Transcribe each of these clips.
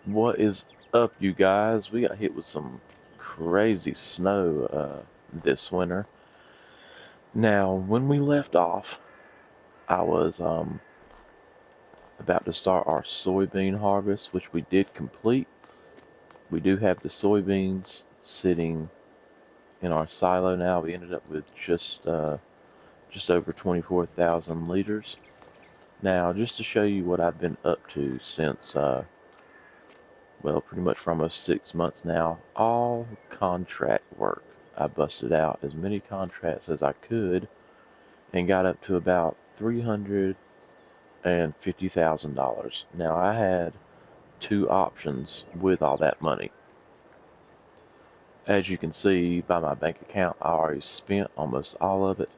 What is up, you guys? We got hit with some crazy snow this winter. Now, when we left off, I was about to start our soybean harvest, which we did complete. We do have the soybeans sitting in our silo now. We ended up with just over 24,000 liters. Now, just to show you what I've been up to since well, pretty much for almost 6 months now, all contract work. I busted out as many contracts as I could and got up to about $350,000. Now, I had two options with all that money. As you can see by my bank account, I already spent almost all of it,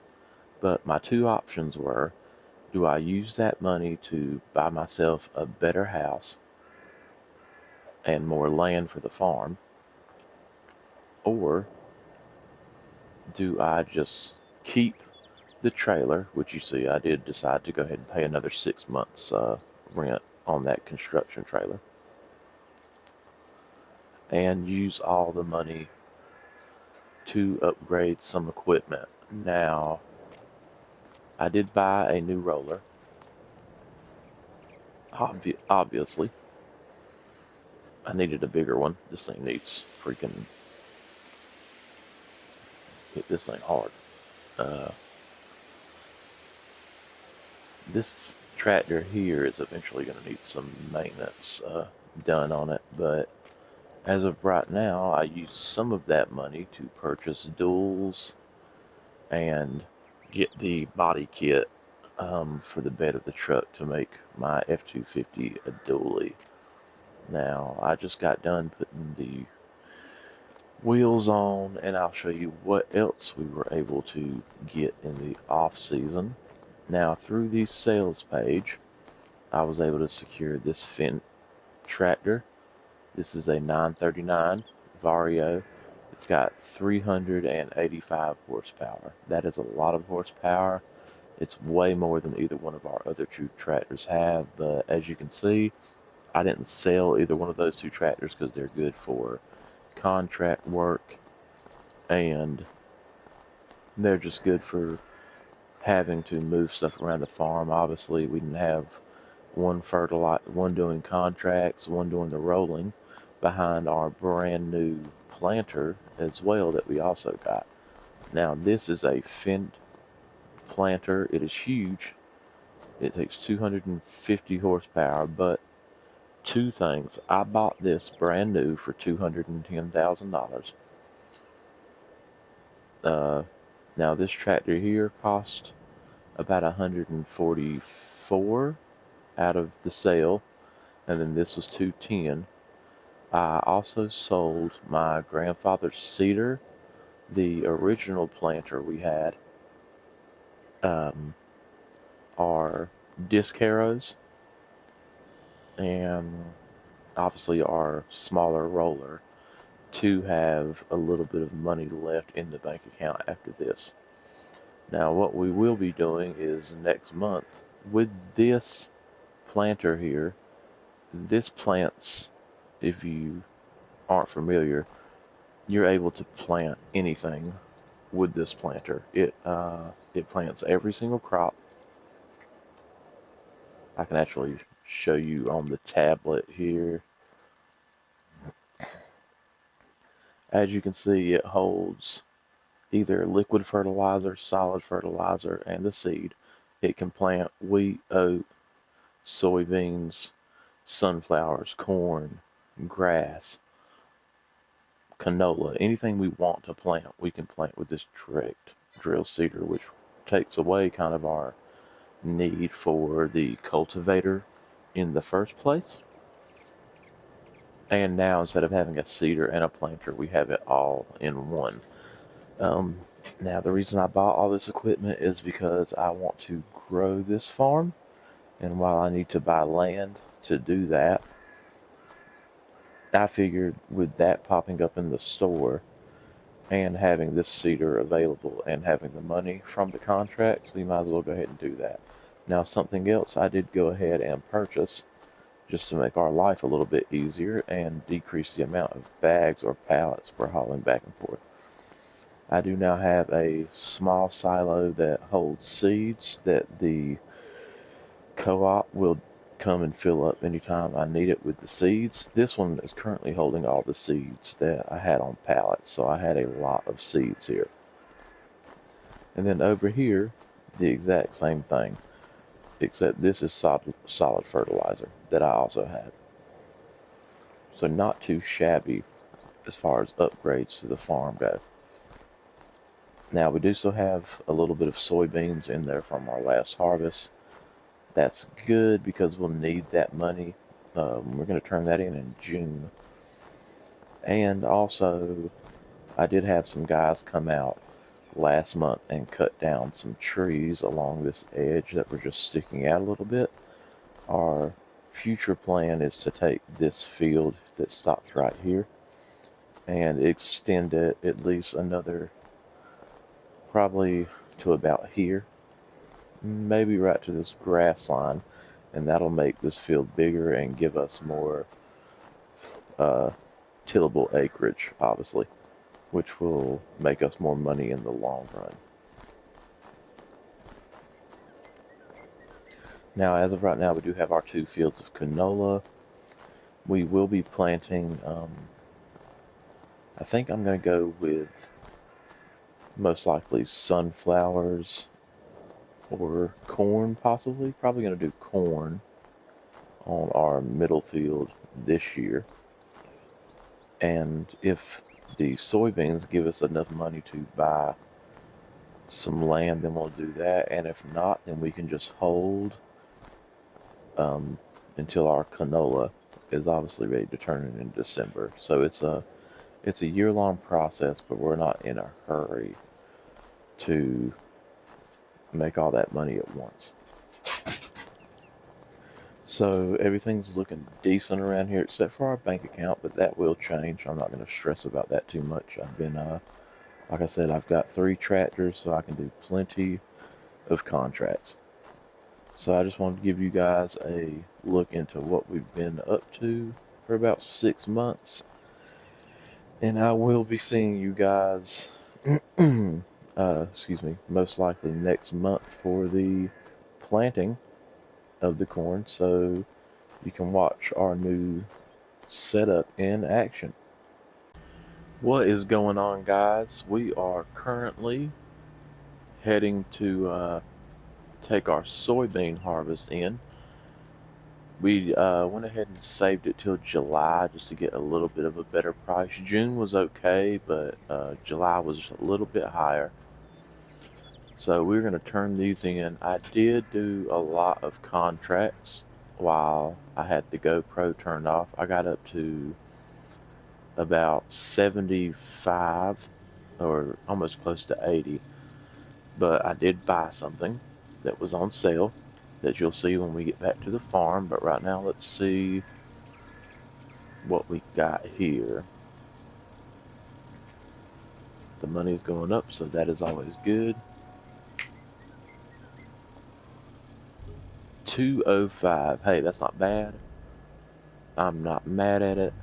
but my two options were, do I use that money to buy myself a better house and more land for the farm, or do I just keep the trailer, which you see I did decide to go ahead and pay another 6 months rent on that construction trailer, and use all the money to upgrade some equipment. Now, I did buy a new roller, obviously. I needed a bigger one. This thing needs freaking hit this thing hard. Uh, this tractor here is eventually going to need some maintenance done on it, but as of right now, I used some of that money to purchase duals and get the body kit for the bed of the truck to make my F-250 a dually. Now, I just got done putting the wheels on, and I'll show you what else we were able to get in the off season. Now, through the sales page, I was able to secure this Fendt tractor. This is a 939 Vario. It's got 385 horsepower. That is a lot of horsepower. It's way more than either one of our other two tractors have, but as you can see, I didn't sell either one of those two tractors because they're good for contract work, and they're just good for having to move stuff around the farm. Obviously, we didn't have one doing contracts, one doing the rolling behind our brand new planter as well that we also got. Now, this is a Fendt planter. It is huge. It takes 250 horsepower, but two things. I bought this brand new for $210,000. Now, this tractor here cost about 144 out of the sale, and then this was 210. I also sold my grandfather's cedar, the original planter we had, our disc harrows, and obviously our smaller roller, to have a little bit of money left in the bank account after this. Now, what we will be doing is next month with this planter here. This plants, if you aren't familiar, you're able to plant anything with this planter. It plants every single crop. I can actually show you on the tablet here. As you can see, it holds either liquid fertilizer, solid fertilizer, and the seed. It can plant wheat, oat, soybeans, sunflowers, corn, grass, canola, anything we want to plant, we can plant with this direct drill seeder, which takes away kind of our need for the cultivator in the first place. And now, instead of having a seeder and a planter, we have it all in one. Now, the reason I bought all this equipment is because I want to grow this farm, and while I need to buy land to do that, I figured with that popping up in the store and having this seeder available and having the money from the contracts, we might as well go ahead and do that. Now, something else I did go ahead and purchase just to make our life a little bit easier and decrease the amount of bags or pallets we're hauling back and forth. I do now have a small silo that holds seeds that the co-op will come and fill up anytime I need it with the seeds. This one is currently holding all the seeds that I had on pallets, so I had a lot of seeds here. And then over here, the exact same thing, except this is solid fertilizer that I also have. So not too shabby as far as upgrades to the farm go. Now we do still have a little bit of soybeans in there from our last harvest. That's good because we'll need that money. We're going to turn that in June. And also, I did have some guys come out last month and cut down some trees along this edge that were just sticking out a little bit. Our future plan is to take this field that stops right here and extend it at least another, probably to about here, maybe right to this grass line, and that'll make this field bigger and give us more tillable acreage, obviously, which will make us more money in the long run. Now, as of right now, we do have our 2 fields of canola. We will be planting, I think I'm going to go with most likely sunflowers or corn, possibly. Probably going to do corn on our middle field this year. And if the soybeans give us enough money to buy some land, then we'll do that. And if not, then we can just hold until our canola is obviously ready to turn it in December. So it's a year-long process, but we're not in a hurry to make all that money at once. So everything's looking decent around here except for our bank account, but that will change. I'm not going to stress about that too much. I've been, like I said, I've got 3 tractors, so I can do plenty of contracts. So I just wanted to give you guys a look into what we've been up to for about 6 months. And I will be seeing you guys, most likely next month for the planting of the corn, so you can watch our new setup in action. What is going on, guys? We are currently heading to take our soybean harvest in. We went ahead and saved it till July just to get a little bit of a better price. June was okay, but July was a little bit higher. So we're going to turn these in. I did do a lot of contracts while I had the GoPro turned off. I got up to about 75 or almost close to 80. But I did buy something that was on sale that you'll see when we get back to the farm. But right now, let's see what we got here. The money's going up, so that is always good. 205. Hey, that's not bad. I'm not mad at it.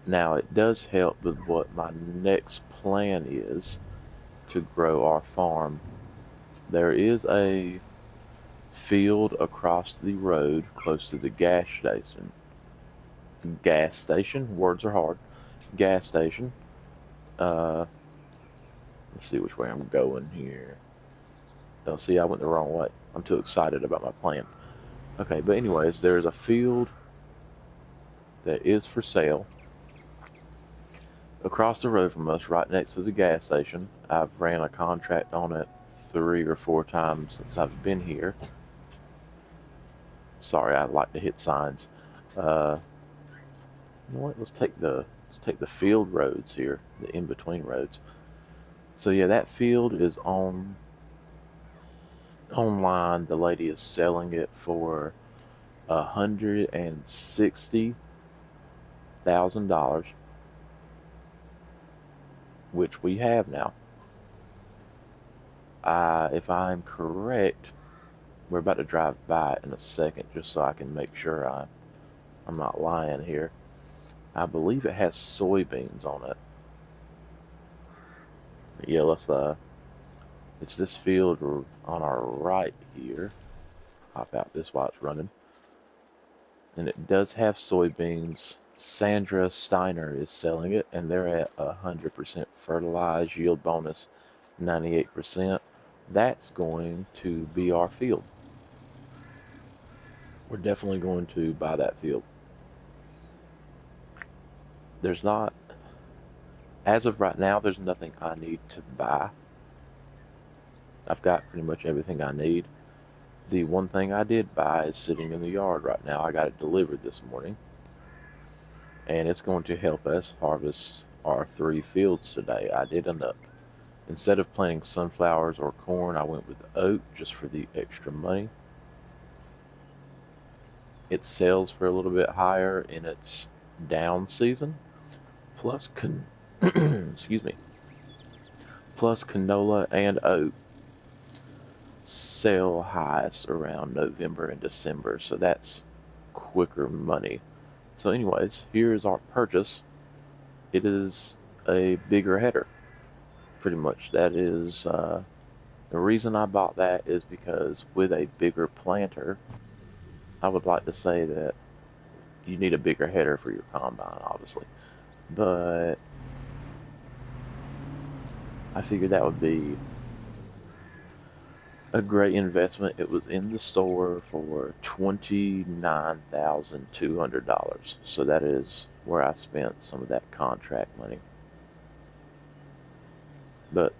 Now, it does help with what my next plan is to grow our farm. There is a field across the road close to the gas station. Words are hard. Gas station. Let's see which way I'm going here. Oh, see, I went the wrong way. I'm too excited about my plan. Okay, but anyways, there's a field that is for sale across the road from us, right next to the gas station. I've ran a contract on it 3 or 4 times since I've been here. Sorry, I like to hit signs. You know what? Let's take the field roads here, the in-between roads. So yeah, that field is online. The lady is selling it for $160,000, which we have now. If I'm correct, we're about to drive by it in a second just so I can make sure I I'm not lying here. I believe it has soybeans on it. Yeah, it's this field on our right here. Hop out this while it's running. And it does have soybeans. Sandra Steiner is selling it, and they're at 100% fertilized, yield bonus 98%. That's going to be our field. We're definitely going to buy that field. There's not, as of right now, there's nothing I need to buy. I've got pretty much everything I need. The one thing I did buy is sitting in the yard right now. I got it delivered this morning, and it's going to help us harvest our 3 fields today. I did end up, instead of planting sunflowers or corn, I went with oat just for the extra money. It sells for a little bit higher in its down season. Plus, excuse me. Plus, canola and oat sell highest around November and December, so that's quicker money. So, anyways, here's our purchase. It is a bigger header, pretty much. That is the reason I bought that is because with a bigger planter, I would like to say that you need a bigger header for your combine, obviously. But I figured that would be a great investment. It was in the store for $29,200. So that is where I spent some of that contract money. But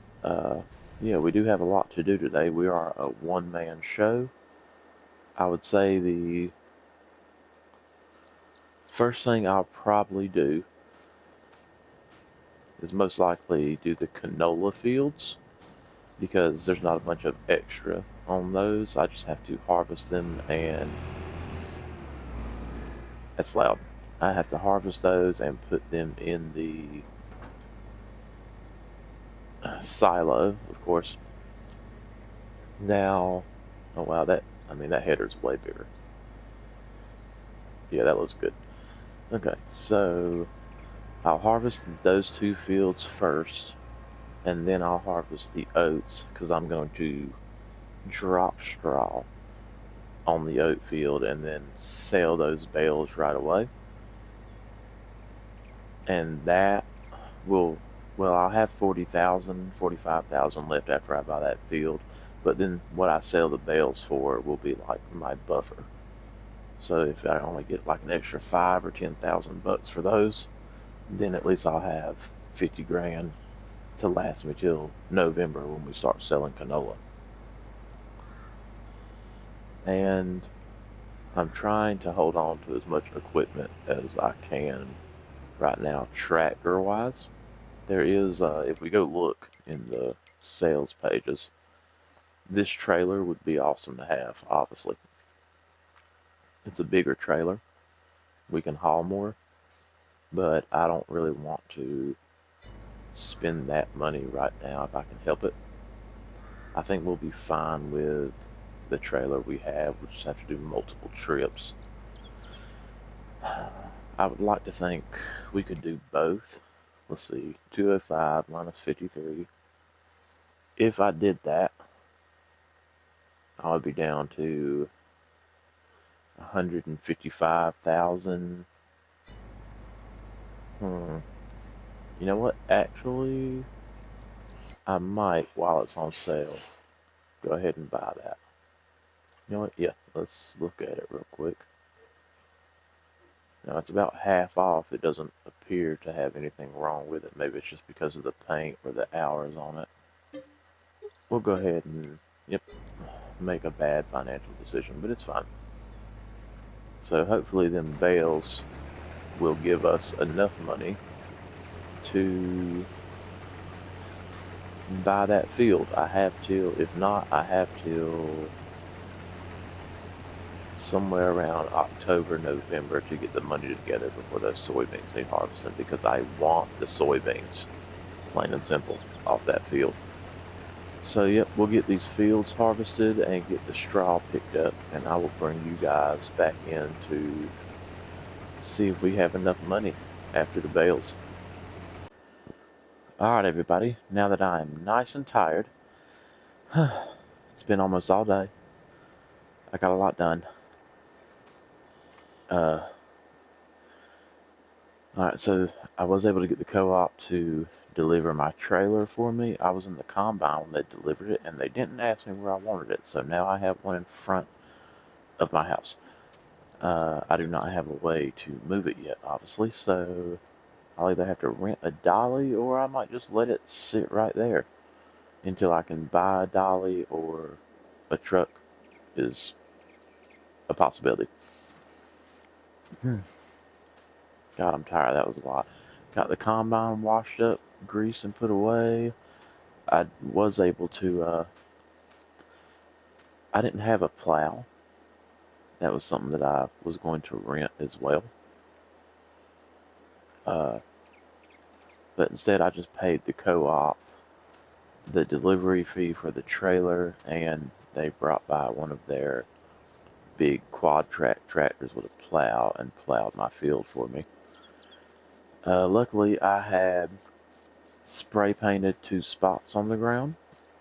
yeah, we do have a lot to do today. We are a one-man show. I would say the first thing I'll probably do is most likely do the canola fields, because there's not a bunch of extra on those. I just have to harvest them, and that's loud. I have to harvest those and put them in the silo, of course. Now, oh wow, that header's way bigger. Yeah, that looks good. Okay, so I'll harvest those 2 fields first, and then I'll harvest the oats, because I'm going to drop straw on the oat field and then sell those bales right away. And that will, well, I'll have 40,000, 45,000 left after I buy that field. But then what I sell the bales for will be like my buffer. So if I only get like an extra 5 or 10,000 bucks for those, then at least I'll have 50 grand to last me till November when we start selling canola. And I'm trying to hold on to as much equipment as I can right now, tractor wise. There is, if we go look in the sales pages, this trailer would be awesome to have, obviously. It's a bigger trailer. We can haul more, but I don't really want to spend that money right now if I can help it. I think we'll be fine with the trailer we have. We'll just have to do multiple trips. I would like to think we could do both. Let's see, 205 minus 53. If I did that, I would be down to 155,000. You know what? Actually, I might, while it's on sale, go ahead and buy that. You know what? Yeah, let's look at it real quick. Now, it's about half off. It doesn't appear to have anything wrong with it. Maybe it's just because of the paint or the hours on it. We'll go ahead and, yep, make a bad financial decision, but it's fine. So hopefully them bales will give us enough money to buy that field. I have till, if not, I have till somewhere around October, November to get the money together before those soybeans need harvesting, because I want the soybeans, plain and simple, off that field. So yep, we'll get these fields harvested and get the straw picked up, and I will bring you guys back into see if we have enough money after the bales. Alright, everybody, now that I am nice and tired, it's been almost all day. I got a lot done. Alright, so I was able to get the co-op to deliver my trailer for me. I was in the combine when they delivered it, and they didn't ask me where I wanted it, so now I have one in front of my house. I do not have a way to move it yet, obviously, so I'll either have to rent a dolly or I might just let it sit right there until I can buy a dolly or a truck is a possibility. God, I'm tired. That was a lot. Got the combine washed up, greased, and put away. I was able to, I didn't have a plow. That was something that I was going to rent as well. But instead I just paid the co-op the delivery fee for the trailer, and they brought by one of their big quad track tractors with a plow and plowed my field for me. Luckily, I had spray painted 2 spots on the ground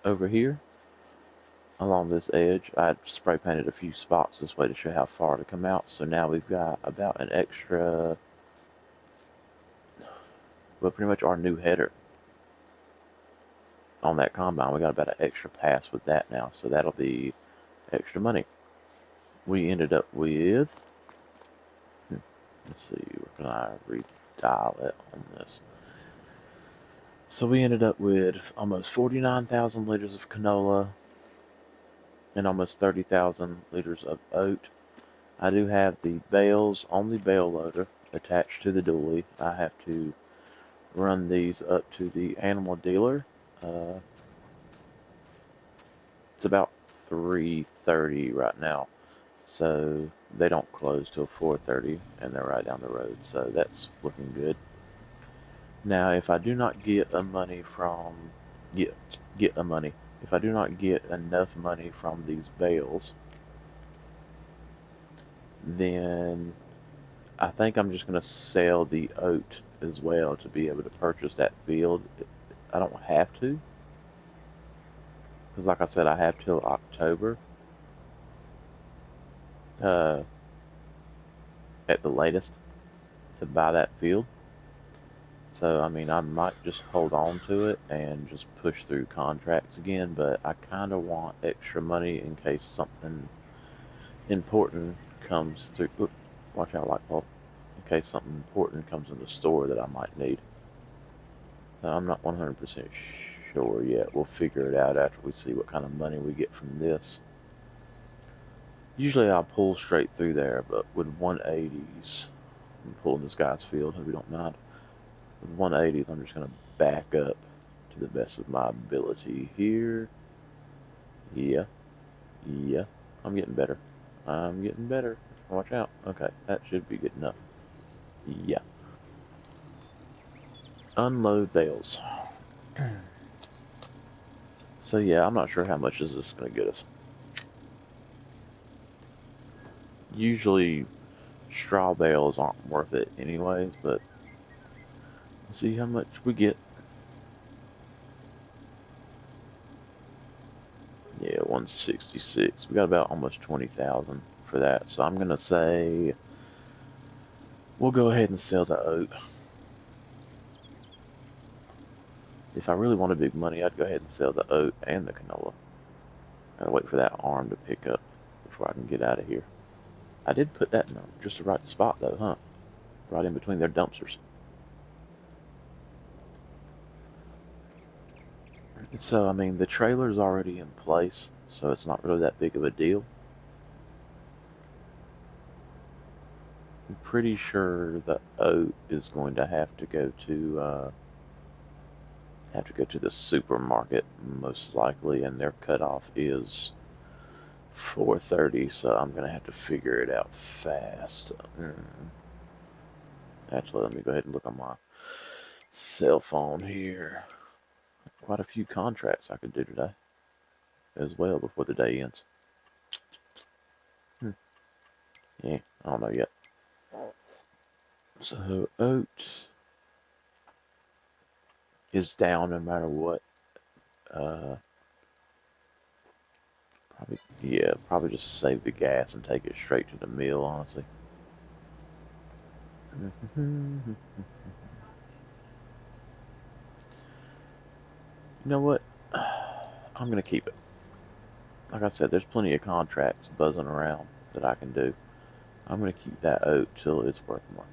over here along this edge. I had spray painted a few spots this way to show how far to come out. So now we've got about an extra, well, pretty much our new header on that combine. We got about an extra pass with that now, so that'll be extra money. We ended up with, let's see, where can I redial it on this? So we ended up with almost 49,000 liters of canola and almost 30,000 liters of oat. I do have the bales on the bale loader attached to the dually. I have to run these up to the animal dealer. It's about 3:30 right now, so they don't close till 4:30, and they're right down the road, so that's looking good. Now, if I do not get a money from if I do not get enough money from these bales, then I think I'm just going to sell the oat as well to be able to purchase that field. I don't have to, because like I said, I have till October at the latest to buy that field. So, I mean, I might just hold on to it and just push through contracts again, but I kind of want extra money in case something important comes through. Oops, watch out, light bulb. In case something important comes in the store that I might need. I'm not 100% sure yet. We'll figure it out after we see what kind of money we get from this. Usually I'll pull straight through there, but with 180s, I'm pulling this guy's field, if you don't mind. With 180s, I'm just going to back up to the best of my ability here. Yeah. I'm getting better. Watch out. Okay, that should be good enough. Yeah. Unload bales. So yeah, I'm not sure how much is this going to get us. Usually straw bales aren't worth it anyways, but we'll see how much we get. Yeah, 166. We got about almost 20,000 for that. So I'm gonna say we'll go ahead and sell the oat. If I really wanted big money, I'd go ahead and sell the oat and the canola. Gotta wait for that arm to pick up before I can get out of here. I did put that in just the right spot though, huh? Right in between their dumpsters. So, I mean, the trailer's already in place, so it's not really that big of a deal. I'm pretty sure the oat is going to have to go to the supermarket most likely, and their cutoff is 4:30, so I'm gonna have to figure it out fast. Actually, let me go ahead and look on my cell phone here. Quite a few contracts I could do today as well before the day ends. Yeah, I don't know yet. So oat is down no matter what. Uh, probably just save the gas and take it straight to the mill, honestly. You know what? I'm gonna keep it. Like I said, there's plenty of contracts buzzing around that I can do. I'm gonna keep that oat till it's worth more.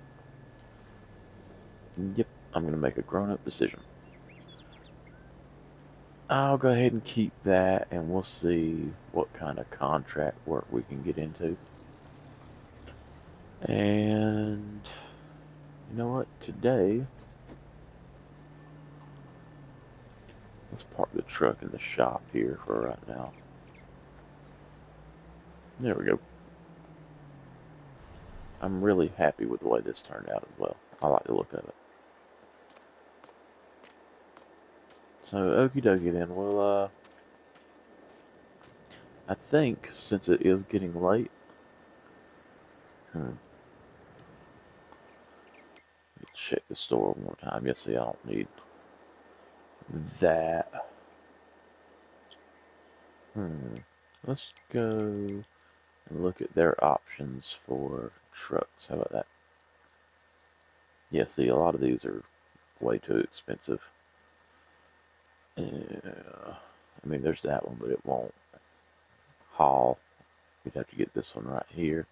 Yep, I'm gonna make a grown-up decision. I'll go ahead and keep that, and we'll see what kind of contract work we can get into. And you know what? Today, let's park the truck in the shop here for right now. There we go. I'm really happy with the way this turned out as well. I like the look of it. So, okie dokie then. Well, I think since it is getting late, let me check the store one more time. Yes, see, I don't need that. Let's go and look at their options for trucks. How about that? Yeah, see, a lot of these are way too expensive. Yeah, I mean, there's that one, but it won't haul. We'd have to get this one right here.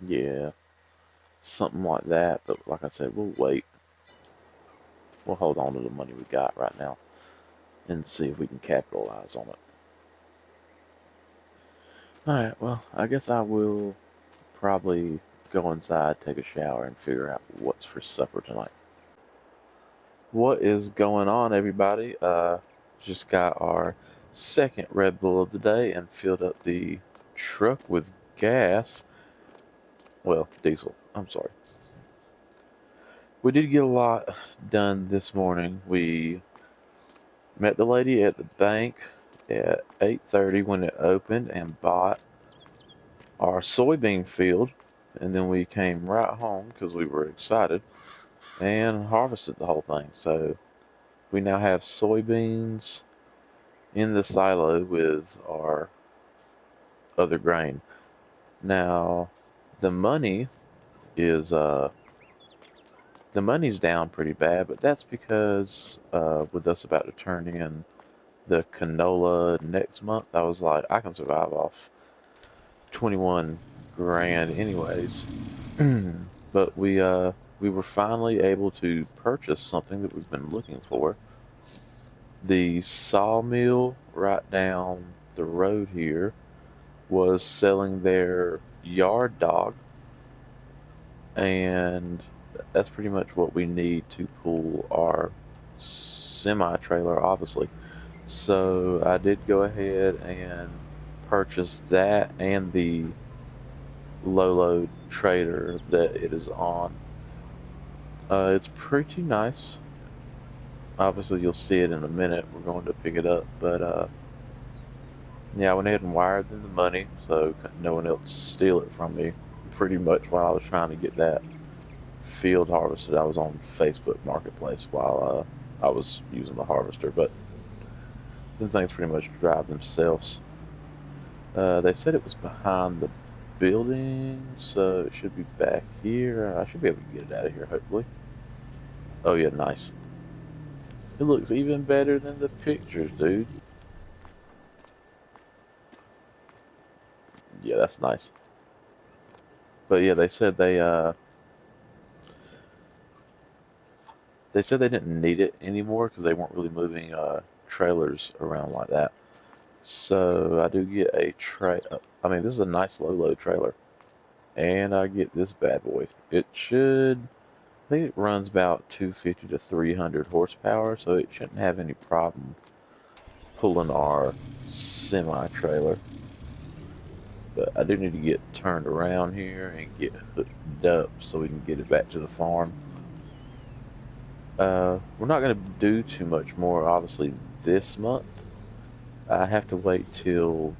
Yeah, something like that. But like I said, we'll wait. We'll hold on to the money we got right now and see if we can capitalize on it. Alright, well, I guess I will probably go inside, take a shower, and figure out what's for supper tonight. What is going on, everybody? Just got our second Red Bull of the day and filled up the truck with gas. Well, diesel. I'm sorry. We did get a lot done this morning. We met the lady at the bank at 8:30 when it opened and bought our soybean field, and then we came right home because we were excited and harvested the whole thing. So we now have soybeans in the silo with our other grain. Now the money is the money's down pretty bad, but that's because with us about to turn in the canola next month, I was like, I can survive off 21 grand anyways. But we were finally able to purchase something that we've been looking for. The sawmill right down the road here was selling their yard dog, and that's pretty much what we need to pull our semi trailer, obviously. So I did go ahead and purchase that and the low load trailer that it is on. It's pretty nice. Obviously, you'll see it in a minute. We're going to pick it up, but yeah, I went ahead and wired in the money so no one else steal it from me. Pretty much while I was trying to get that field harvested, I was on Facebook Marketplace while I was using the harvester, but the things pretty much drive themselves. They said it was behind the building, so it should be back here. I should be able to get it out of here, hopefully. Oh yeah, nice. It looks even better than the pictures, dude. Yeah, that's nice. But yeah, they said they didn't need it anymore because they weren't really moving trailers around like that. So I do get a tray. I mean, this is a nice low load trailer, and I get this bad boy. It should. I think it runs about 250 to 300 horsepower, so it shouldn't have any problem pulling our semi trailer. But I do need to get turned around here and get hooked up so we can get it back to the farm. We're not going to do too much more, obviously, this month. I have to wait till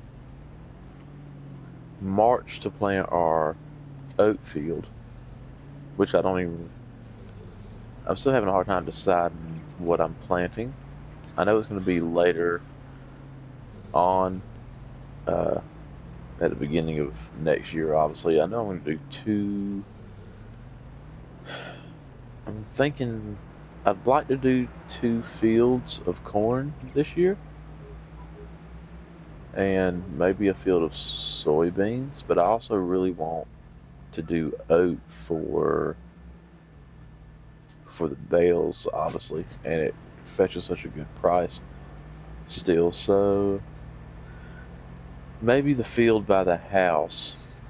March to plant our oat field, which I'm still having a hard time deciding what I'm planting. I know it's going to be later on, uh, at the beginning of next year, obviously. I know I'm going to do two. I'm thinking I'd like to do 2 fields of corn this year and maybe a field of soybeans, but I also really want to do oat for the bales, obviously, and it fetches such a good price still. So maybe the field by the house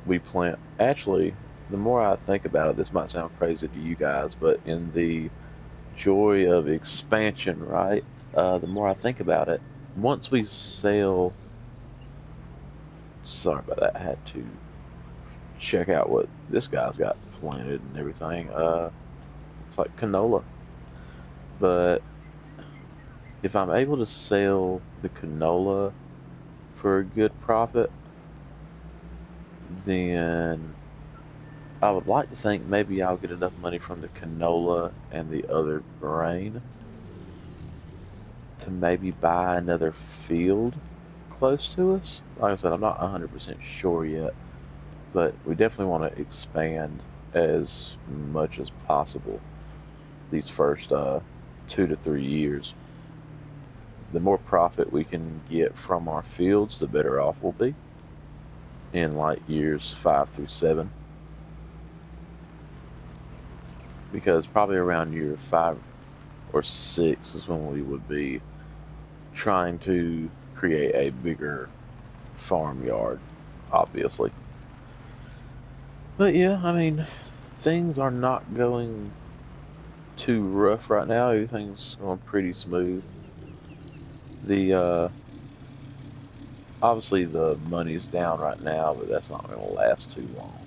we plant. Actually, the more I think about it, this might sound crazy to you guys, but in the joy of expansion, right? The more I think about it, once we sell, sorry about that, I had to check out what this guy's got planted and everything. It's like canola, but if I'm able to sell the canola for a good profit, then I would like to think maybe I'll get enough money from the canola and the other grain to maybe buy another field close to us. Like I said, I'm not 100% sure yet, but we definitely want to expand as much as possible these first 2 to 3 years. The more profit we can get from our fields, the better off we'll be in like years 5 through 7. Because probably around year 5 or 6 is when we would be trying to create a bigger farmyard, obviously. But yeah, I mean, things are not going too rough right now. Everything's going pretty smooth. The obviously the money's down right now, but that's not going to last too long.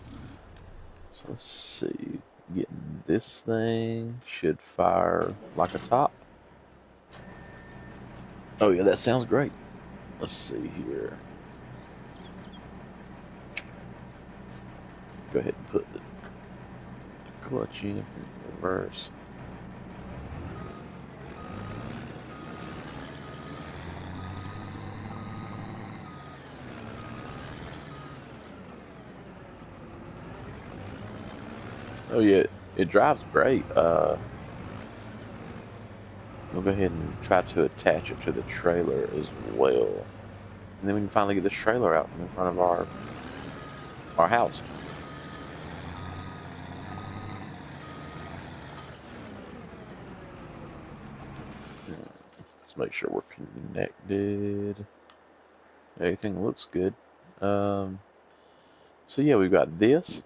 So let's see. Getting this thing should fire like a top. Oh yeah, that sounds great. Let's see here. Go ahead and put the clutch in reverse. Oh yeah, it drives great. We'll go ahead and try to attach it to the trailer as well. And then we can finally get this trailer out in front of our house. Let's make sure we're connected. Everything looks good. So yeah, we've got this.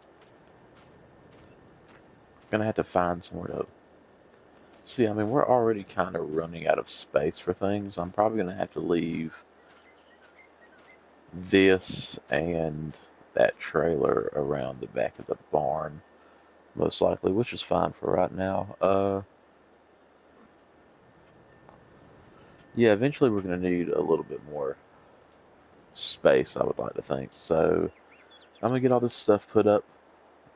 Gonna have to find somewhere to see. I mean, we're already kind of running out of space for things. I'm probably gonna have to leave this and that trailer around the back of the barn, most likely, which is fine for right now. Yeah, eventually we're gonna need a little bit more space, I would like to think. So I'm gonna get all this stuff put up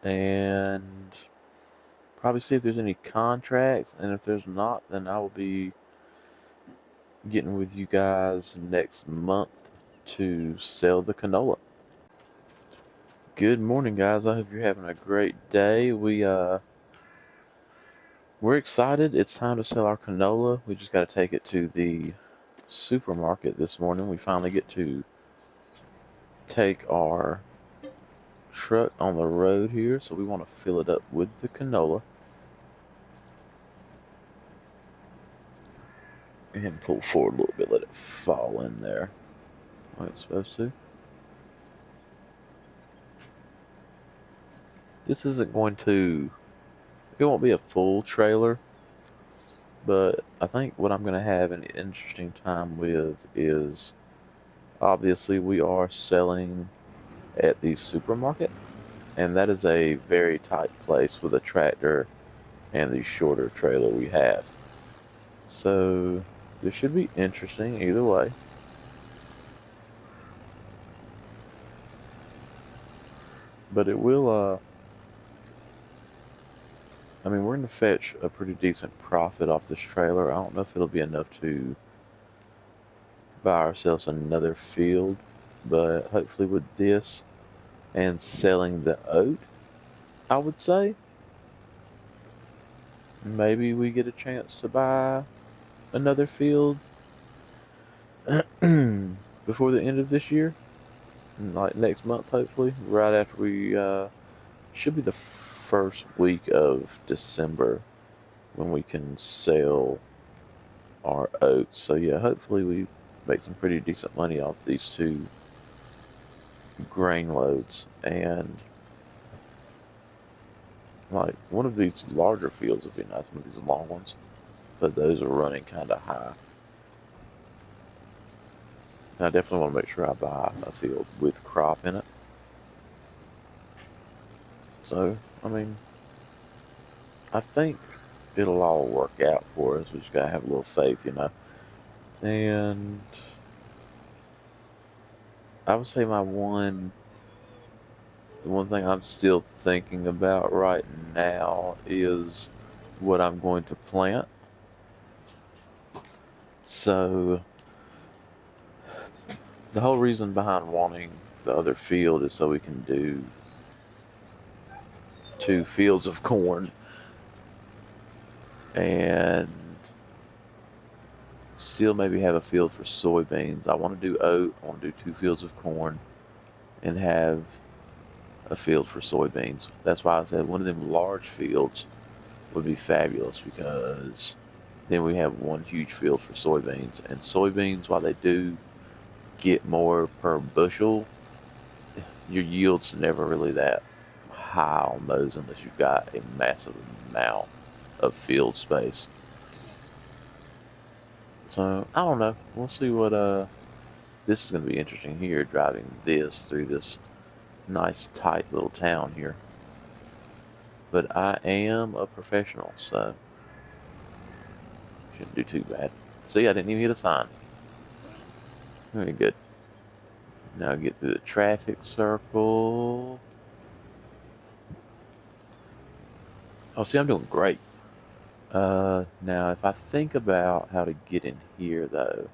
and probably see if there's any contracts, and if there's not, then I will be getting with you guys next month to sell the canola. Good morning, guys. I hope you're having a great day. We're excited. It's time to sell our canola. We just got to take it to the supermarket this morning. We finally get to take our truck on the road here, so we want to fill it up with the canola and pull forward a little bit, let it fall in there like it's supposed to. This isn't going to, it won't be a full trailer, but I think what I'm going to have an interesting time with is, obviously we are selling at the supermarket, and that is a very tight place with a tractor and the shorter trailer we have. So this should be interesting either way. But it will, I mean, we're going to fetch a pretty decent profit off this trailer. I don't know if it'll be enough to buy ourselves another field, but hopefully with this and selling the oat, I would say, maybe we get a chance to buy another field before the end of this year, like next month, hopefully, right after we, should be the first week of December when we can sell our oats. So yeah, hopefully we make some pretty decent money off these two grain loads. And like one of these larger fields would be nice, one of these long ones, but those are running kind of high. And I definitely want to make sure I buy a field with crop in it. So, I mean, I think it'll all work out for us. We just gotta have a little faith, you know. And I would say the one thing I'm still thinking about right now is what I'm going to plant. So the whole reason behind wanting the other field is so we can do 2 fields of corn and still maybe have a field for soybeans. I want to do oat, I want to do 2 fields of corn and have a field for soybeans. That's why I said one of them large fields would be fabulous because then we have one huge field for soybeans. And soybeans, while they do get more per bushel, your yield's never really that high on those unless you've got a massive amount of field space. So I don't know. We'll see what this is going to be interesting here, driving this through this nice tight little town here. But I am a professional, so shouldn't do too bad. See, I didn't even hit a sign. Very good. Now get through the traffic circle. Oh, see, I'm doing great. Now if I think about how to get in here, though,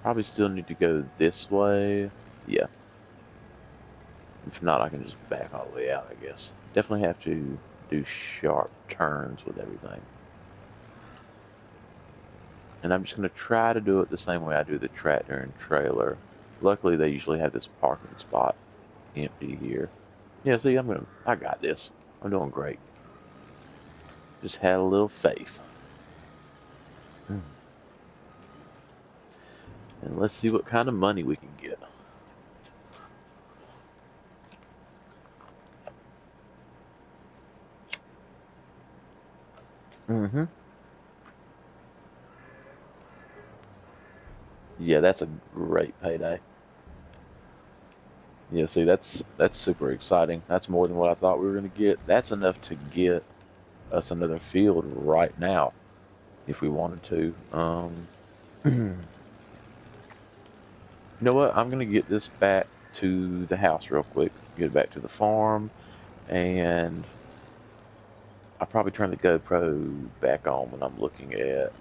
probably still need to go this way. Yeah. If not, I can just back all the way out, I guess. Definitely have to do sharp turns with everything. And I'm just going to try to do it the same way I do the tractor and trailer. Luckily, they usually have this parking spot empty here. Yeah, see, I got this. I'm doing great. Just had a little faith. And let's see what kind of money we can get. Mm-hmm. Yeah, that's a great payday. Yeah, see, that's super exciting. That's more than what I thought we were going to get. That's enough to get us another field right now if we wanted to. You know what? I'm going to get this back to the house real quick. Get it back to the farm, and I'll probably turn the GoPro back on when I'm looking at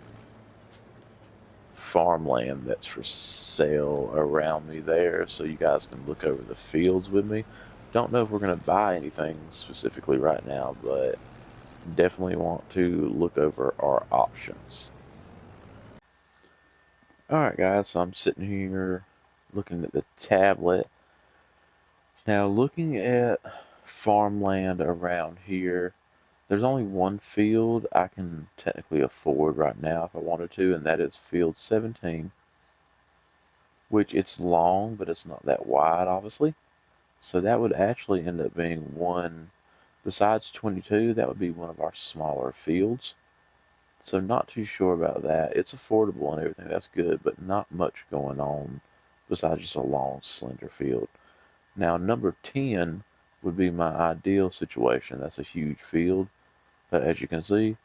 farmland that's for sale around me there, so you guys can look over the fields with me. Don't know if we're going to buy anything specifically right now, but definitely want to look over our options. Alright guys, so I'm sitting here looking at the tablet. Now looking at farmland around here, there's only one field I can technically afford right now if I wanted to, and that is field 17, which it's long, but it's not that wide, obviously. So that would actually end up being one, besides 22, that would be one of our smaller fields. So not too sure about that. It's affordable and everything, that's good, but not much going on besides just a long, slender field. Now, number 10 would be my ideal situation. That's a huge field. But as you can see,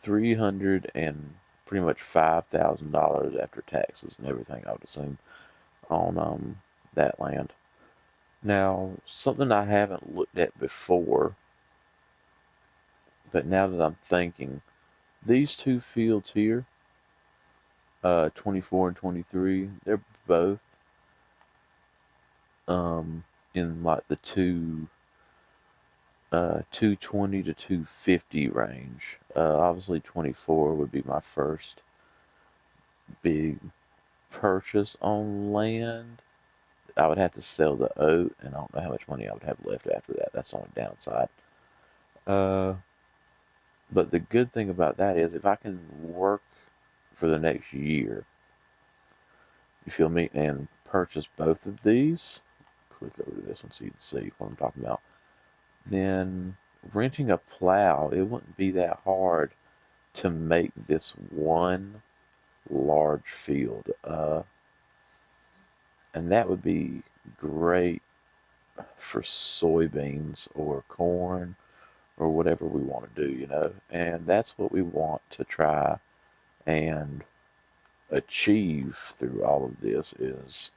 300 and pretty much $5,000 after taxes and everything, I would assume, on that land. Now, something I haven't looked at before, but now that I'm thinking, these two fields here, 24 and 23, they're both in like the 220 to 250 range. Obviously 24 would be my first big purchase on land. I would have to sell the oat, and I don't know how much money I would have left after that. That's the only downside. Uh, but the good thing about that is if I can work for the next year, you feel me, and purchase both of these, click over to this one so you can see what I'm talking about, then renting a plow, it wouldn't be that hard to make this one large field. And that would be great for soybeans or corn or whatever we want to do. And that's what we want to try and achieve through all of this is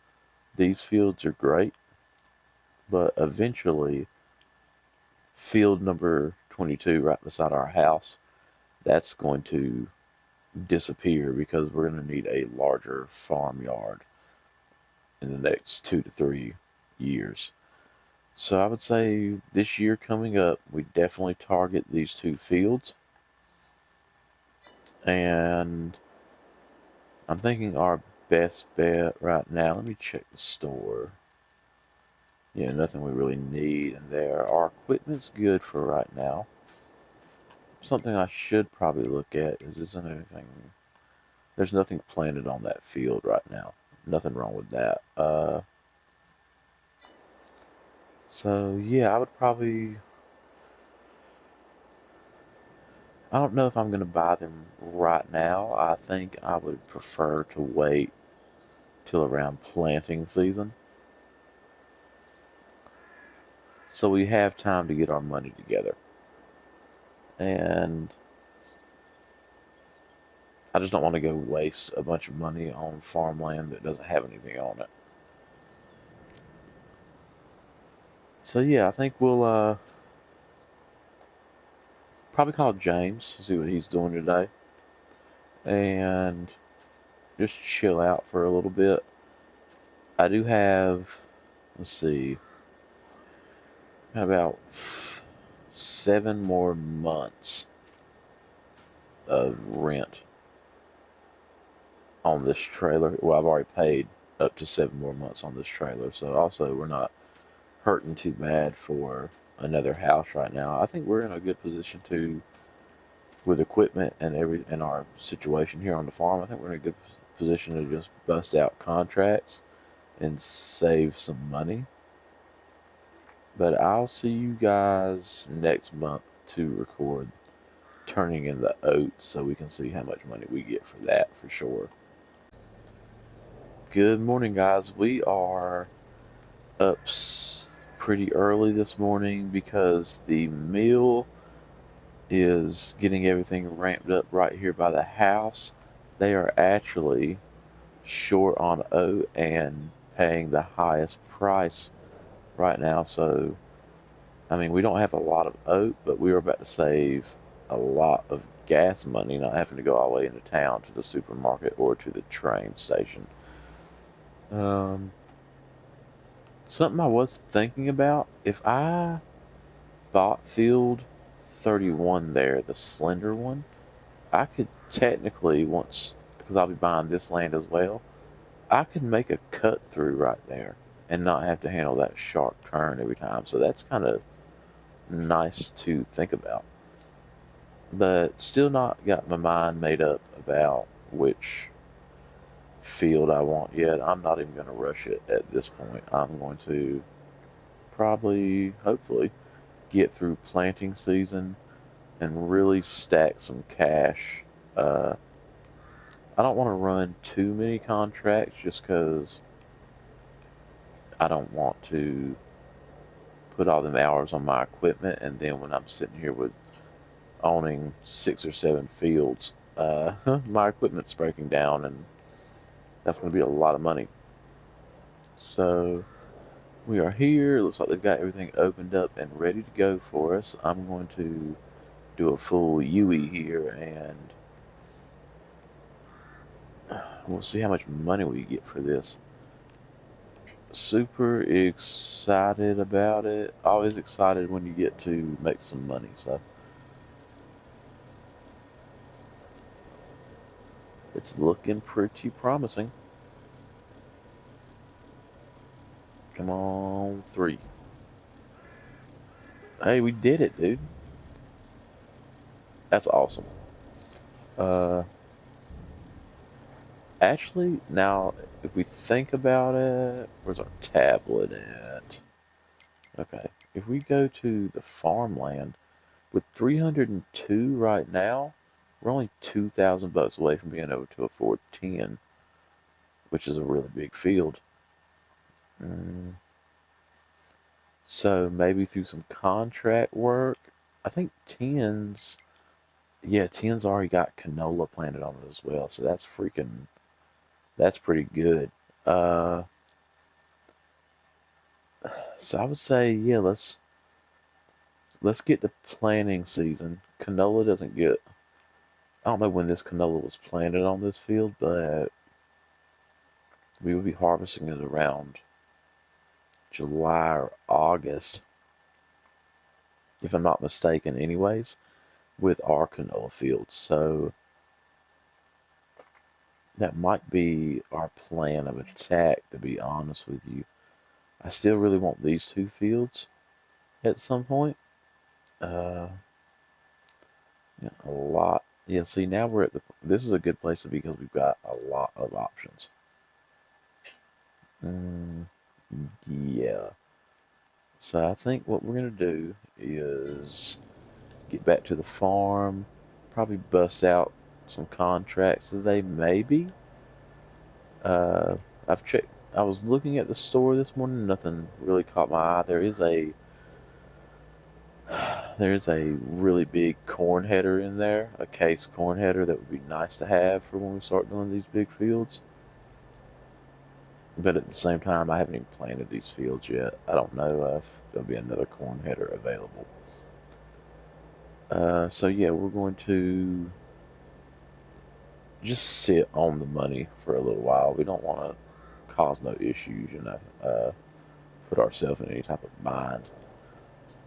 these fields are great, but eventually field number 22 right beside our house, that's going to disappear because we're going to need a larger farmyard in the next 2 to 3 years. So I would say this year coming up, we definitely target these two fields. And I'm thinking our best bet right now, let me check the store. Yeah, nothing we really need in there. Our equipment's good for right now. Something I should probably look at is isn't anything, there's nothing planted on that field right now. Nothing wrong with that. So yeah, I would probably, I don't know if I'm going to buy them right now. I think I would prefer to wait till around planting season, so we have time to get our money together. And I just don't want to go waste a bunch of money on farmland that doesn't have anything on it. So yeah, I think we'll probably call James, see what he's doing today, and just chill out for a little bit. I do have, let's see, about 7 more months of rent on this trailer. Well, I've already paid up to 7 more months on this trailer, so also we're not hurting too bad for another house right now. I think we're in a good position to, with equipment and our situation here on the farm. I think we're in a good position to just bust out contracts and save some money. But I'll see you guys next month to record turning in the oats so we can see how much money we get for that for sure. Good morning, guys. We are up pretty early this morning because the mill is getting everything ramped up right here by the house. They are actually short on oat and paying the highest price right now. So, I mean, we don't have a lot of oat, but we are about to save a lot of gas money not having to go all the way into town to the supermarket or to the train station. Something I was thinking about, if I bought field 31 there, the slender one, I could technically, once, because I'll be buying this land as well, I could make a cut through right there and not have to handle that sharp turn every time. So that's kind of nice to think about. But still not got my mind made up about which field I want yet. I'm not even going to rush it at this point. I'm going to probably, hopefully, get through planting season and really stack some cash. I don't want to run too many contracts just because I don't want to put all them hours on my equipment, and then when I'm sitting here with owning 6 or 7 fields, my equipment's breaking down, and that's going to be a lot of money. So we are here. Looks like they've got everything opened up and ready to go for us. I'm going to do a full UE here, and we'll see how much money we get for this. Super excited about it. Always excited when you get to make some money. So it's looking pretty promising. Come on, 3. Hey, we did it, dude. That's awesome. Actually, now, if we think about it, where's our tablet at? Okay, if we go to the farmland, with 302 right now, we're only 2,000 bucks away from being able to afford 10, which is a really big field. So maybe through some contract work, I think 10's, yeah, 10's already got canola planted on it as well, so that's pretty good. So I would say, yeah, let's get to planting season. Canola doesn't get. I don't know when this canola was planted on this field, but we will be harvesting it around July or August, if I'm not mistaken, anyways, with our canola fields. So that might be our plan of attack, to be honest with you. I still really want these 2 fields at some point. Yeah, a lot. Yeah, see, now we're at this is a good place to be because we've got a lot of options. Yeah. So I think what we're going to do is get back to the farm, probably bust out some contracts today, maybe. I've checked. I was looking at the store this morning. Nothing really caught my eye. There is a really big corn header in there, a case corn header that would be nice to have for when we start doing these big fields. But at the same time, I haven't even planted these fields yet. I don't know if there'll be another corn header available. So yeah, we're going to just sit on the money for a little while. We don't want to cause no issues, put ourselves in any type of bind.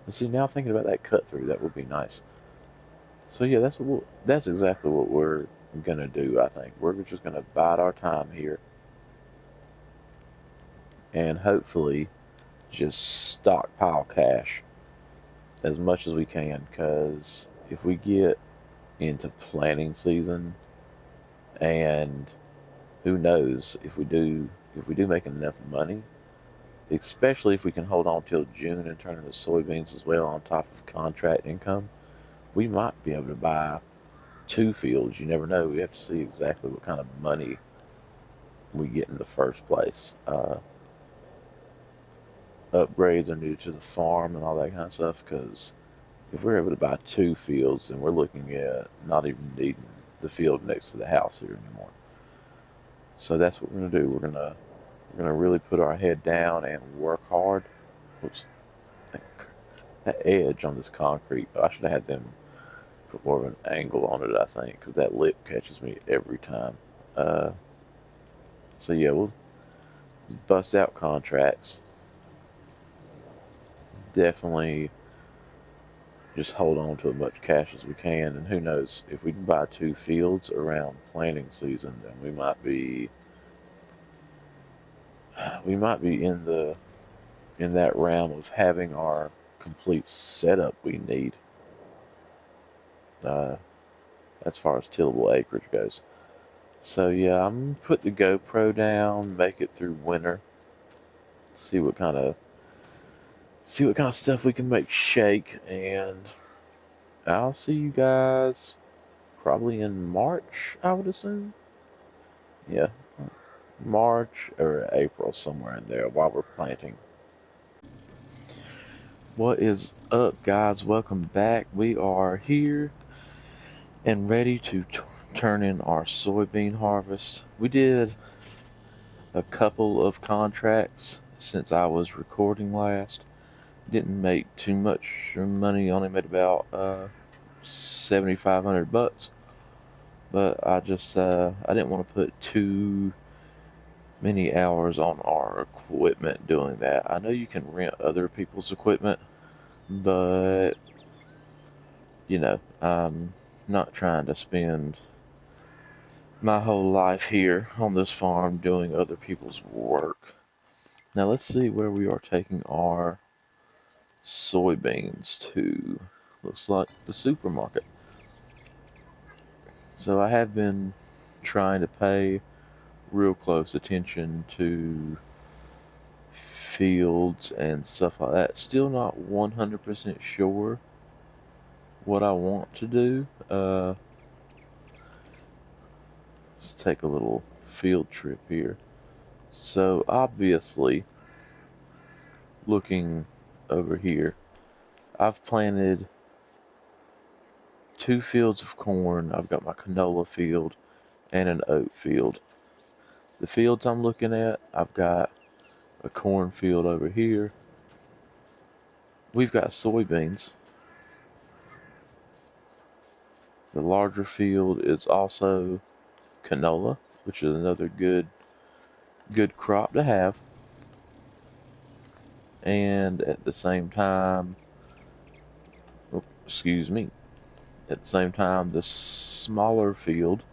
And see, now thinking about that cut through, that would be nice. So yeah, that's exactly what we're gonna do. I think we're just gonna bide our time here, and hopefully just stockpile cash as much as we can. Because if we get into planting season, and who knows if we do make enough money, especially if we can hold on till June and turn into soybeans as well on top of contract income, we might be able to buy 2 fields. You never know. We have to see exactly what kind of money we get in the first place. Upgrades are new to the farm and all that kind of stuff, because if we're able to buy 2 fields, then we're looking at not even needing the field next to the house here anymore. So that's what we're gonna do. We're gonna really put our head down and work hard. Whoops, that edge on this concrete. I should have had them put more of an angle on it, I think, because that lip catches me every time. So yeah, we'll bust out contracts. Definitely just hold on to as much cash as we can, and who knows, if we can buy 2 fields around planting season, then we might be in that realm of having our complete setup we need, as far as tillable acreage goes. So yeah, I'm put the GoPro down, make it through winter, see what kind of stuff we can make shake, and I'll see you guys probably in March, I would assume. Yeah, March or April, somewhere in there, while we're planting. What is up, guys? Welcome back. We are here and ready to turn in our soybean harvest. We did a couple of contracts since I was recording last. Didn't make too much money, only made about $7,500, but I didn't want to put too many hours on our equipment doing that. I know you can rent other people's equipment, but I'm not trying to spend my whole life here on this farm doing other people's work. Now let's see where we are taking our soybeans to. Looks like the supermarket. So I have been trying to pay real close attention to fields and stuff like that. Still not 100% sure what I want to do. Let's take a little field trip here. So obviously, looking over here, I've planted 2 fields of corn. I've got my canola field and an oat field. The fields I'm looking at, I've got a corn field over here. We've got soybeans. The larger field is also canola, which is another good crop to have. And at the same time, excuse me, at the same time, the smaller field,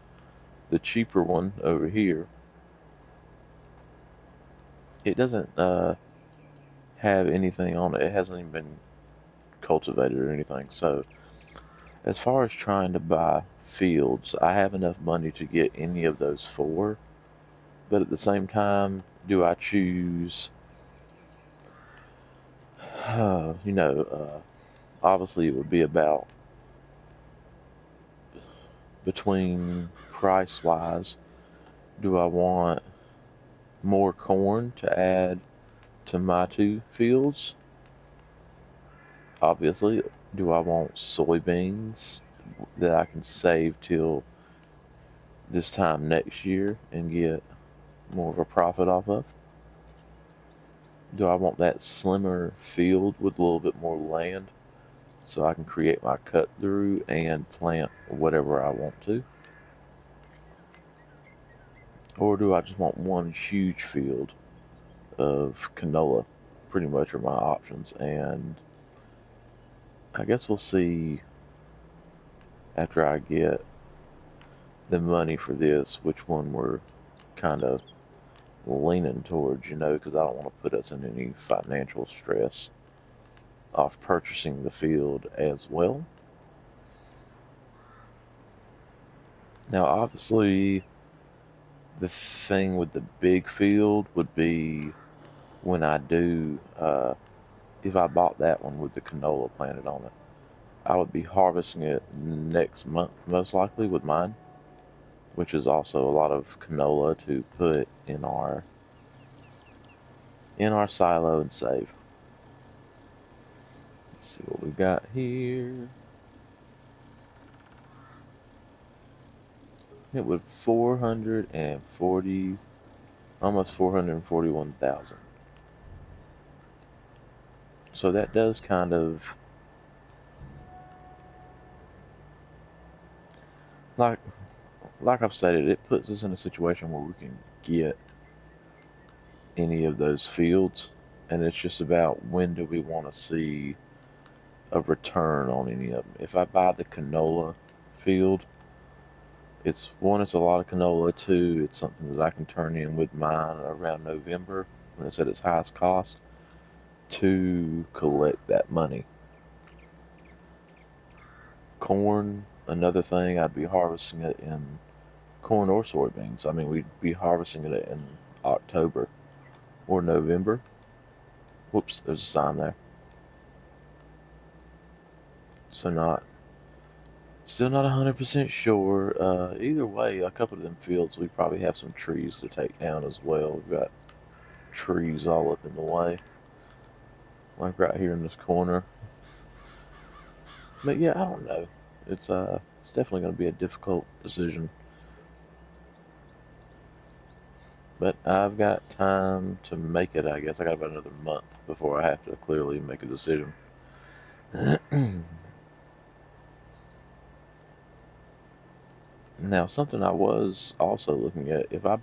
the cheaper one over here, it doesn't have anything on it. It hasn't even been cultivated or anything. So as far as trying to buy fields, I have enough money to get any of those 4. But at the same time, do I choose, obviously it would be about between price wise, do I want more corn to add to my 2 fields? Obviously, do I want soybeans that I can save till this time next year and get more of a profit off of? Do I want that slimmer field with a little bit more land so I can create my cut through and plant whatever I want to? Or do I just want one huge field of canola? Pretty much are my options, and I guess we'll see after I get the money for this which one we're kind of leaning towards, because I don't want to put us in any financial stress off purchasing the field as well. Now, obviously, the thing with the big field would be when I do, if I bought that one with the canola planted on it, I would be harvesting it next month, most likely, with mine, which is also a lot of canola to put in our silo and save. Let's see what we got here. It was 440, almost 441,000. So that does kind of, like I've stated, it puts us in a situation where we can get any of those fields, and it's just about when do we want to see a return on any of them. If I buy the canola field, it's a lot of canola. 2, it's something that I can turn in with mine around November when it's at its highest cost to collect that money. Corn, another thing, I'd be harvesting it in corn or soybeans. I mean, we'd be harvesting it in October or November. Whoops, there's a sign there. So still not 100% sure. Either way, a couple of them fields, we probably have some trees to take down as well. We've got trees all up in the way, like right here in this corner. But yeah, I don't know. It's It's definitely going to be a difficult decision. But I've got time to make it, I guess. I got about another month before I have to clearly make a decision. Now, something I was also looking at, if I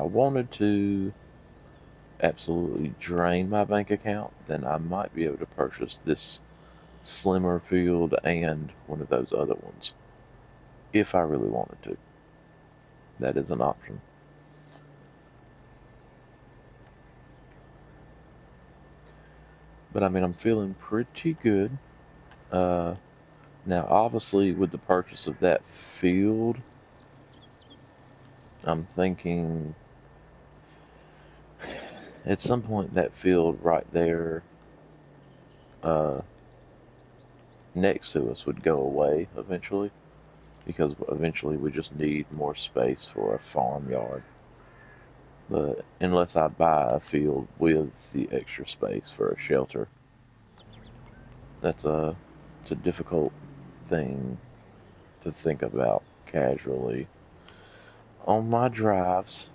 wanted to absolutely drain my bank account, then I might be able to purchase this slimmer field and one of those other ones. If I really wanted to. That is an option. But I mean, I'm feeling pretty good. Now, obviously, with the purchase of that field, I'm thinking at some point that field right there next to us would go away eventually, because eventually we just need more space for a farmyard. But unless I buy a field with the extra space for a shelter, it's a difficult thing to think about casually on my drives.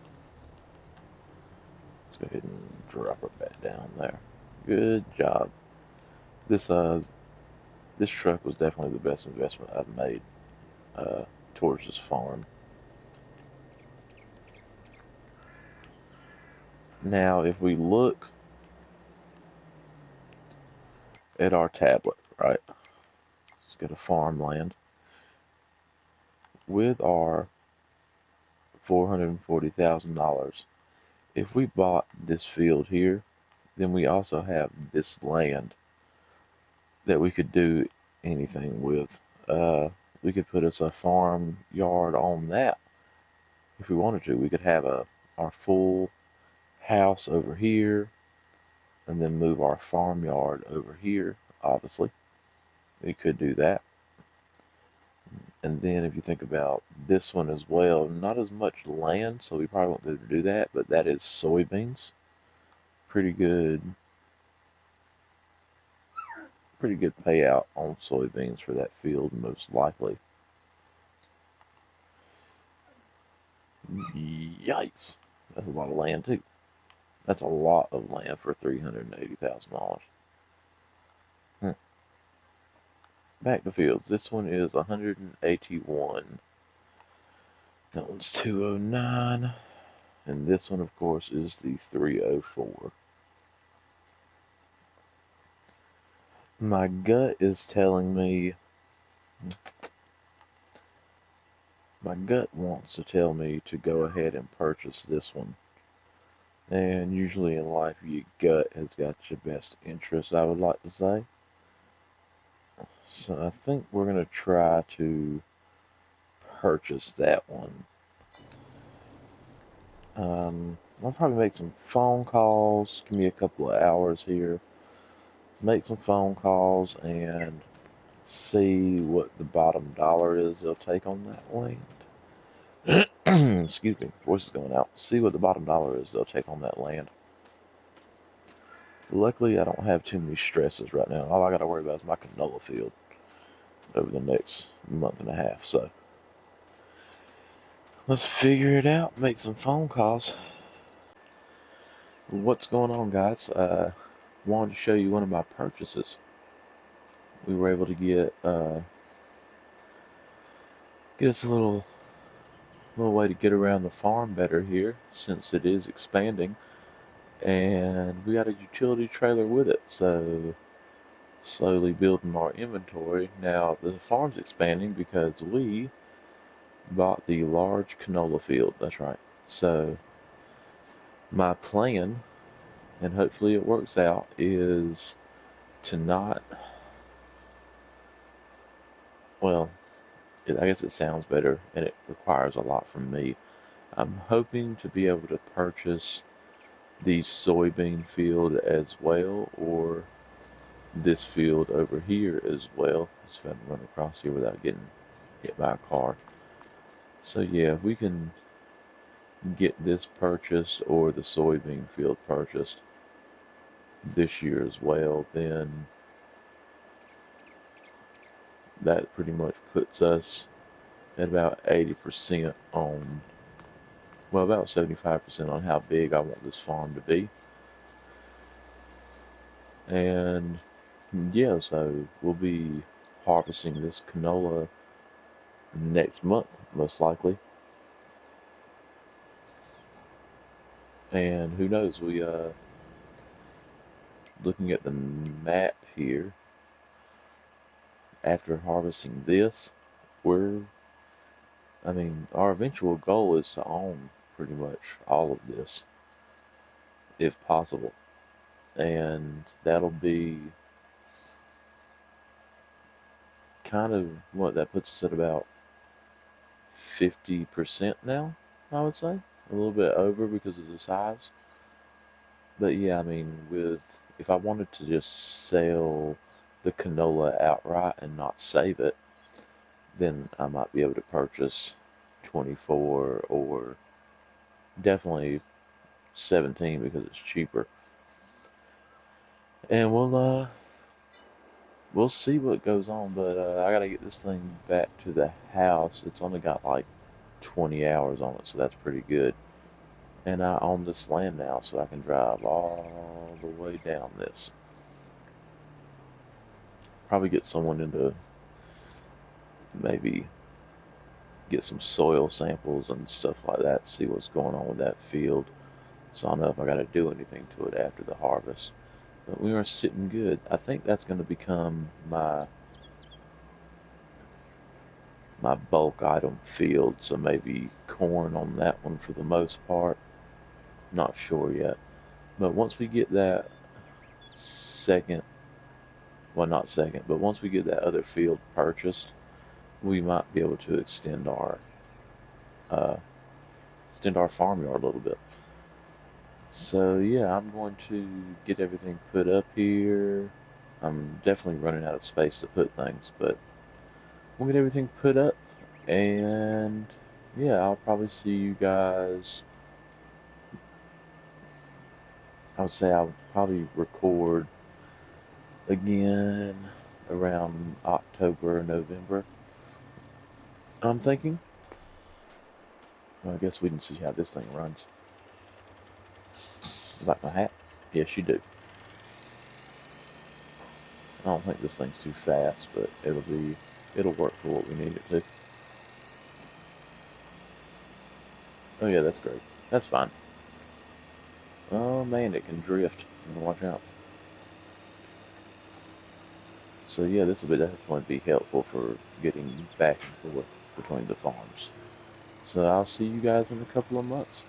Let's go ahead and drop her back down there. Good job. This this truck was definitely the best investment I've made towards this farm. Now, if we look at our tablet, right? Let's go to farmland. With our $440,000, if we bought this field here, then we also have this land that we could do anything with. We could put us a farm yard on that if we wanted to. We could have our full house over here, and then move our farmyard over here. Obviously, we could do that. And then if you think about this one as well, not as much land, so we probably won't be able to do that, but that is soybeans. Pretty good payout on soybeans for that field, most likely. Yikes. That's a lot of land too. That's a lot of land for $380,000. Back to fields. This one is 181. That one's 209. And this one, of course, is the 304. My gut is telling me, my gut wants to tell me to go ahead and purchase this one. And usually in life, your gut has got your best interest, I would like to say. So I think we're going to try to purchase that one. I'll probably make some phone calls. Give me a couple of hours here. Make some phone calls and see what the bottom dollar is they'll take on that land. Excuse me, voice is going out. See what the bottom dollar is they'll take on that land. Luckily, I don't have too many stresses right now. All I got to worry about is my canola field over the next month and a half. So let's figure it out. Make some phone calls. What's going on, guys? Wanted to show you one of my purchases. We were able to get us a little way to get around the farm better here, since it is expanding, and we got a utility trailer with it. So slowly building our inventory. Now the farm's expanding because we bought the large canola field. That's right. So my plan, and hopefully it works out, is to not, well, I guess it sounds better and it requires a lot from me. I'm hoping to be able to purchase the soybean field as well, or this field over here as well. Just got to run across here without getting hit by a car. So yeah, if we can get this purchased or the soybean field purchased this year as well, then that pretty much puts us at about 80% on, well, about 75% on how big I want this farm to be. And yeah, so we'll be harvesting this canola next month, most likely. And who knows, we looking at the map here, after harvesting this, we're, I mean, our eventual goal is to own pretty much all of this, if possible. And that'll be kind of what that puts us at about 50% now, I would say. A little bit over because of the size. But yeah, I mean, with if I wanted to just sell the canola outright and not save it, then I might be able to purchase 24 or definitely 17 because it's cheaper. And we'll see what goes on, but I gotta get this thing back to the house. It's only got like 20 hours on it, so that's pretty good. And I own this land now, so I can drive all the way down this. Probably get someone into maybe get some soil samples and stuff like that, see what's going on with that field, so I know if I got to do anything to it after the harvest. But we are sitting good. I think that's going to become my bulk item field, so maybe corn on that one for the most part. Not sure yet. But once we get that second, well, not second, but once we get that other field purchased, we might be able to uh, extend our farmyard a little bit. So yeah, I'm going to get everything put up here. I'm definitely running out of space to put things, but we'll get everything put up, and yeah, I'll probably see you guys. I would say I'll probably record again around October or November. I'm thinking. Well, I guess we can see how this thing runs. You like my hat? Yes, you do. I don't think this thing's too fast, but it'll work for what we need it to. Oh yeah, that's great. That's fine. Oh man, it can drift. Watch out. So yeah, this will definitely be helpful for getting back and forth between the farms. So I'll see you guys in a couple of months.